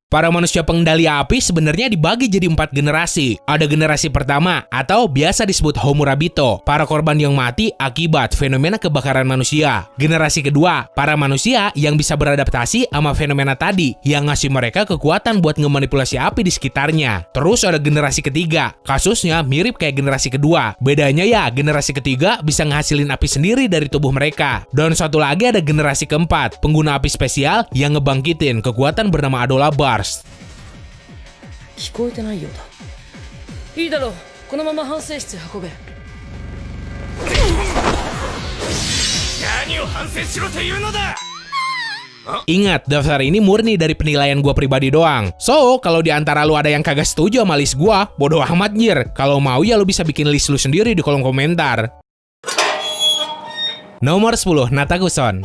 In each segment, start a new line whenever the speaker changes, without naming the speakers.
Para manusia pengendali api sebenarnya dibagi jadi 4 generasi. Ada generasi pertama atau biasa disebut Homurabito, para korban yang mati akibat fenomena kebakaran manusia. Generasi kedua, para manusia yang bisa beradaptasi sama fenomena tadi, yang ngasih mereka kekuatan buat ngemanipulasi api di sekitarnya. Terus ada generasi ketiga, kasusnya mirip kayak generasi kedua. Bedanya ya, generasi ketiga bisa ngehasilin api sendiri dari tubuh mereka. Dan satu lagi ada generasi keempat, pengguna api spesial yang ngebangkitin kekuatan bernama Adola Burst.
聞こえてないようだ。いいだろう、このまま反省室へ運べ。
何を反省しろというのだ。
Ingat, daftar ini murni dari penilaian gua pribadi doang. So, kalau di antara lu ada yang kagak setuju sama list gua, bodoh amat nyir. Kalau mau ya lu bisa bikin list lu sendiri di kolom komentar. Nomor 10, Natakuson.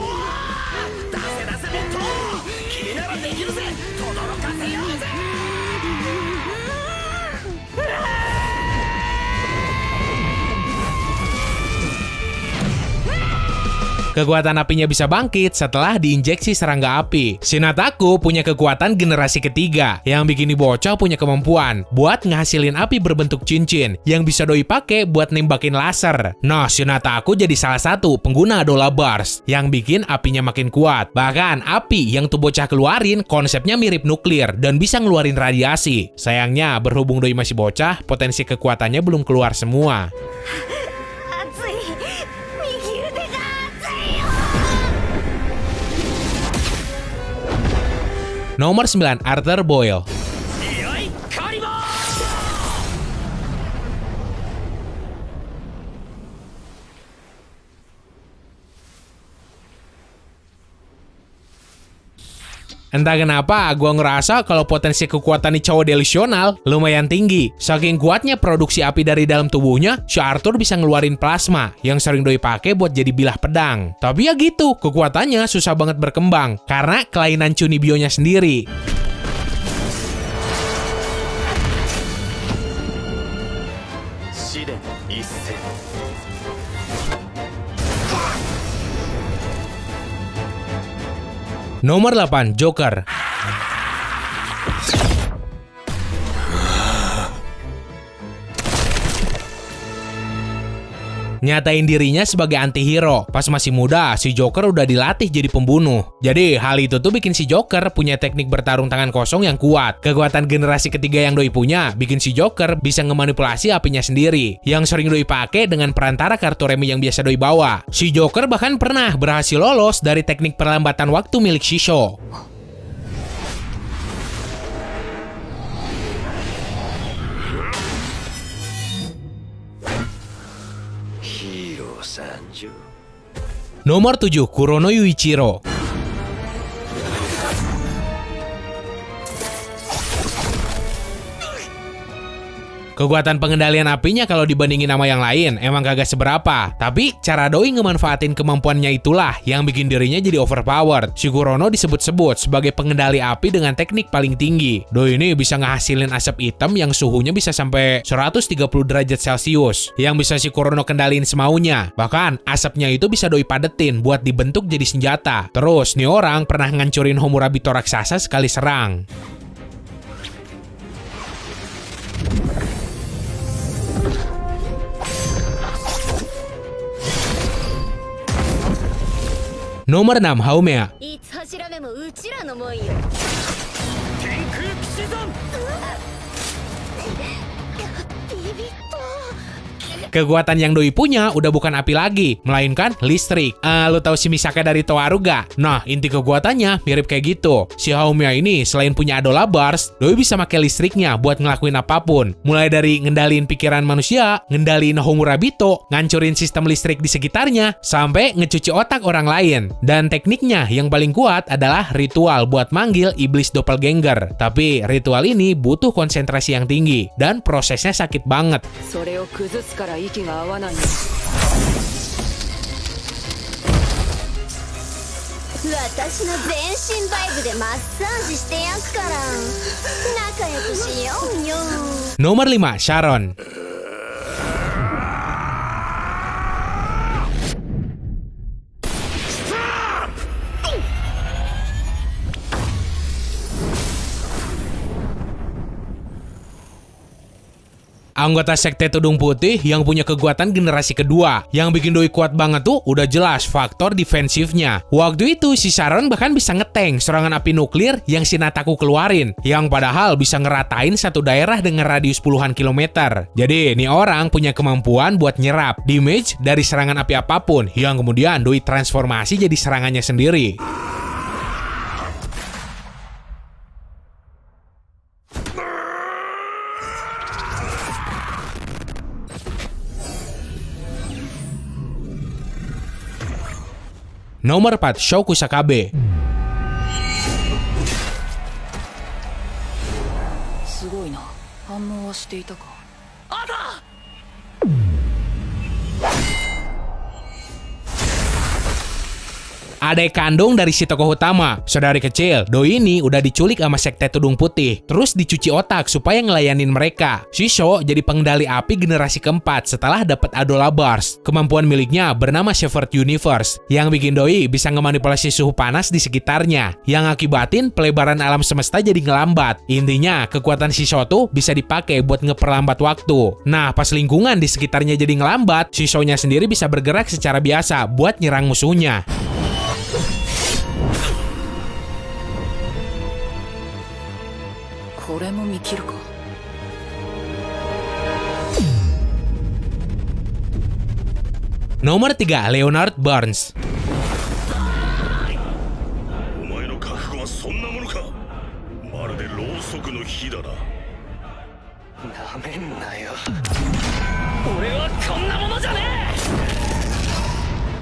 Kekuatan apinya bisa bangkit setelah diinjeksi serangga api. Si Nataku punya kekuatan generasi ketiga yang bikin bocah punya kemampuan buat ngehasilin api berbentuk cincin yang bisa doi pakai buat nembakin laser. Nah, si Nataku jadi salah satu pengguna Adola Burst yang bikin apinya makin kuat. Bahkan api yang tuh bocah keluarin konsepnya mirip nuklir dan bisa ngeluarin radiasi. Sayangnya berhubung doi masih bocah, potensi kekuatannya belum keluar semua. Nomor 9, Arthur Boyle. Entah kenapa, gua ngerasa kalau potensi kekuatan nih cowok delusional lumayan tinggi. Saking kuatnya produksi api dari dalam tubuhnya, si Arthur bisa ngeluarin plasma yang sering doi pakai buat jadi bilah pedang. Tapi ya gitu, kekuatannya susah banget berkembang karena kelainan Chunibyo-nya sendiri. Nomor 8, Joker. Nyatain dirinya sebagai antihero. Pas masih muda, si Joker udah dilatih jadi pembunuh. Jadi, hal itu tuh bikin si Joker punya teknik bertarung tangan kosong yang kuat. Kekuatan generasi ketiga yang doi punya bikin si Joker bisa ngemanipulasi apinya sendiri, yang sering doi pakai dengan perantara kartu remi yang biasa doi bawa. Si Joker bahkan pernah berhasil lolos dari teknik perlambatan waktu milik Shisho. Nomor 7, Kurono Yuichiro. Kekuatan pengendalian apinya kalau dibandingin sama yang lain emang kagak seberapa. Tapi cara doi ngemanfaatin kemampuannya itulah yang bikin dirinya jadi overpowered. Si Kurono disebut-sebut sebagai pengendali api dengan teknik paling tinggi. Doi ini bisa ngehasilin asap hitam yang suhunya bisa sampai 130 derajat Celcius, yang bisa si Kurono kendaliin semaunya. Bahkan asapnya itu bisa doi padetin buat dibentuk jadi senjata. Terus nih orang pernah ngancurin Homurabito raksasa sekali serang. Nomor 6, Haumea. Kekuatan yang doi punya udah bukan api lagi, melainkan listrik. Lo tau si Misaka dari Toaru gak? Nah, inti kekuatannya mirip kayak gitu. Si Haumea ini selain punya Adola Burst, doi bisa pakai listriknya buat ngelakuin apapun. Mulai dari ngendaliin pikiran manusia, ngendaliin Homurabito, ngancurin sistem listrik di sekitarnya, sampai ngecuci otak orang lain. Dan tekniknya yang paling kuat adalah ritual buat manggil iblis doppelganger. Tapi ritual ini butuh konsentrasi yang tinggi, dan prosesnya sakit banget.
息が合わないの。
私の全身バイブでマッサージしてやっから仲良くしようよ。
Nomor 5, Sharon. anggota sekte tudung putih yang punya kekuatan generasi kedua. Yang bikin doi kuat banget tuh udah jelas faktor defensifnya. Waktu itu si Sharon bahkan bisa ngetank serangan api nuklir yang si Nataku keluarin, yang padahal bisa ngeratain satu daerah dengan radius puluhan kilometer. Jadi nih orang punya kemampuan buat nyerap damage dari serangan api apapun, yang kemudian doi transformasi jadi serangannya sendiri. Nomor 4, Shou Kusakabe.
すごいな。反応はしていたか。あった。
Adek kandung dari si tokoh utama. Saudari kecil, doi ini udah diculik sama sekte tudung putih, terus dicuci otak supaya ngelayanin mereka. Si Shou jadi pengendali api generasi keempat setelah dapat Adola Bars. Kemampuan miliknya bernama Shepherd Universe, yang bikin doi bisa ngemanipulasi suhu panas di sekitarnya, yang akibatin pelebaran alam semesta jadi ngelambat. Intinya, kekuatan si Shou tuh bisa dipakai buat ngeperlambat waktu. Nah, pas lingkungan di sekitarnya jadi ngelambat, si Shou-nya sendiri bisa bergerak secara biasa buat nyerang musuhnya. Nomor 3, Leonard Burns.
お前の覚悟はそんなものか。まるでろうそくの火だな。なめんなよ。俺はこんなものじゃねえ。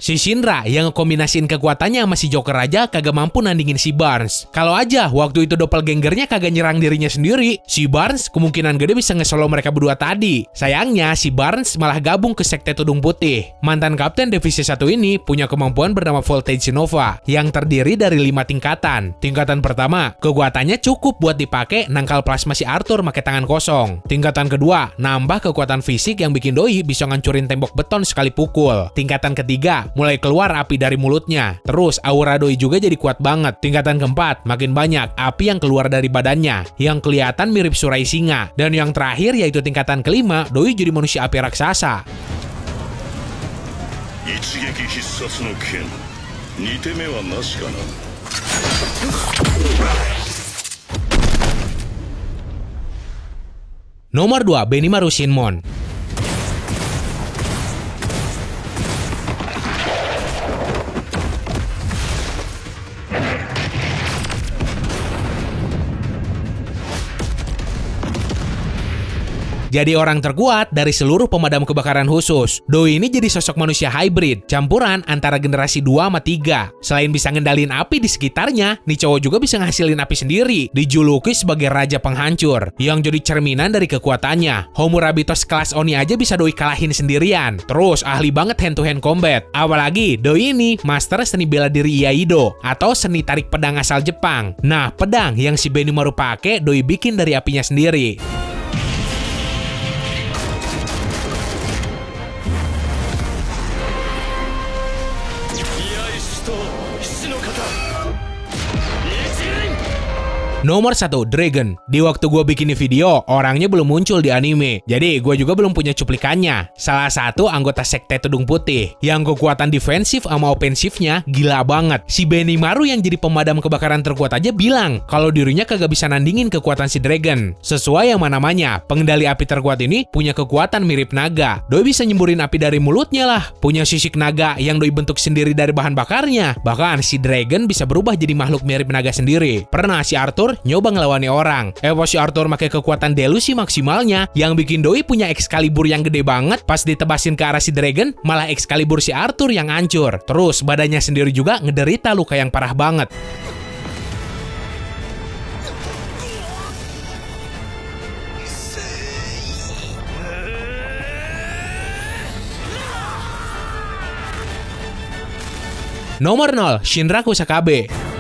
Si Shinra yang ngekombinasiin kekuatannya sama si Joker aja kagak mampu nandingin si Barnes. Kalau aja waktu itu doppelgangernya kagak nyerang dirinya sendiri, si Barnes kemungkinan gede bisa nge-solo mereka berdua tadi. Sayangnya si Barnes malah gabung ke sekte tudung putih. Mantan kapten divisi 1 ini punya kemampuan bernama Voltage Nova yang terdiri dari 5 tingkatan. Tingkatan pertama, kekuatannya cukup buat dipakai nangkal plasma si Arthur pakai tangan kosong. Tingkatan kedua, nambah kekuatan fisik yang bikin doi bisa ngancurin tembok beton sekali pukul. Tingkatan ketiga, mulai keluar api dari mulutnya. Terus aura doi juga jadi kuat banget. Tingkatan keempat, makin banyak api yang keluar dari badannya, yang kelihatan mirip surai singa. Dan yang terakhir yaitu tingkatan kelima, doi jadi manusia api raksasa.
一撃必殺の剣、2手目はなしかな。
Nomor 2, Benimaru Shinmon. Jadi orang terkuat dari seluruh pemadam kebakaran khusus. Doi ini jadi sosok manusia hybrid, campuran antara generasi 2 sama 3. Selain bisa ngendalin api di sekitarnya, nih cowok juga bisa ngasilin api sendiri. Dijuluki sebagai raja penghancur, yang jadi cerminan dari kekuatannya. Homurabito sekelas Oni aja bisa doi kalahin sendirian. Terus ahli banget hand-to-hand combat. Apalagi doi ini master seni bela diri Iaido, atau seni tarik pedang asal Jepang. Nah, pedang yang si Benimaru pakai doi bikin dari apinya sendiri. Nomor 1, Dragon. Di waktu gue bikin video, orangnya belum muncul di anime. Jadi gue juga belum punya cuplikannya. Salah satu anggota sekte tudung putih, yang kekuatan defensif sama ofensifnya gila banget. Si Benimaru yang jadi pemadam kebakaran terkuat aja bilang kalau dirinya kagak bisa nandingin kekuatan si Dragon. Sesuai yang namanya, pengendali api terkuat ini punya kekuatan mirip naga. Doi bisa nyemburin api dari mulutnya lah. Punya sisik naga yang doi bentuk sendiri dari bahan bakarnya. Bahkan si Dragon bisa berubah jadi makhluk mirip naga sendiri. Pernah si Arthur nyoba ngelawani orang. Si Arthur pakai kekuatan delusi maksimalnya yang bikin doi punya Excalibur yang gede banget. Pas ditebasin ke arah si Dragon, malah Excalibur si Arthur yang hancur. Terus badannya sendiri juga ngederita luka yang parah banget. Nomor 0, Shinra Kusakabe.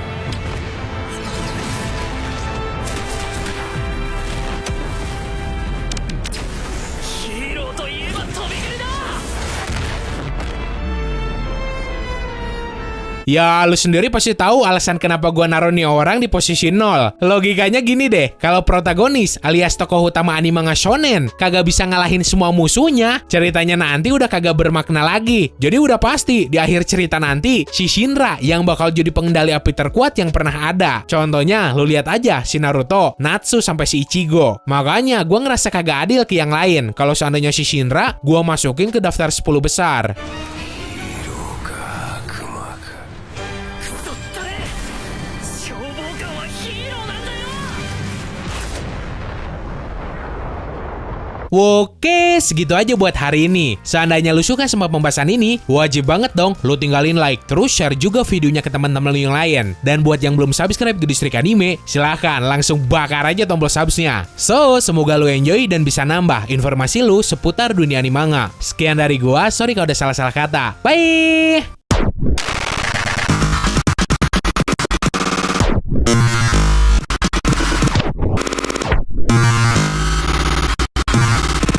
Ya, lu sendiri pasti tahu alasan kenapa gua naruh nih orang di posisi 0. Logikanya gini deh, kalau protagonis alias tokoh utama anime shonen kagak bisa ngalahin semua musuhnya, ceritanya nanti udah kagak bermakna lagi. Jadi udah pasti di akhir cerita nanti si Shinra yang bakal jadi pengendali api terkuat yang pernah ada. Contohnya, lu lihat aja si Naruto, Natsu sampai si Ichigo. Makanya gua ngerasa kagak adil ke yang lain kalau seandainya si Shinra gua masukin ke daftar 10 besar. Oke, segitu aja buat hari ini. Seandainya lu suka sama pembahasan ini, wajib banget dong lu tinggalin like, terus share juga videonya ke teman-teman lu yang lain. Dan buat yang belum subscribe ke Distrik Anime, silahkan langsung bakar aja tombol subsnya. So, semoga lu enjoy dan bisa nambah informasi lu seputar dunia anime manga. Sekian dari gua, sorry kalau udah salah-salah kata. Bye!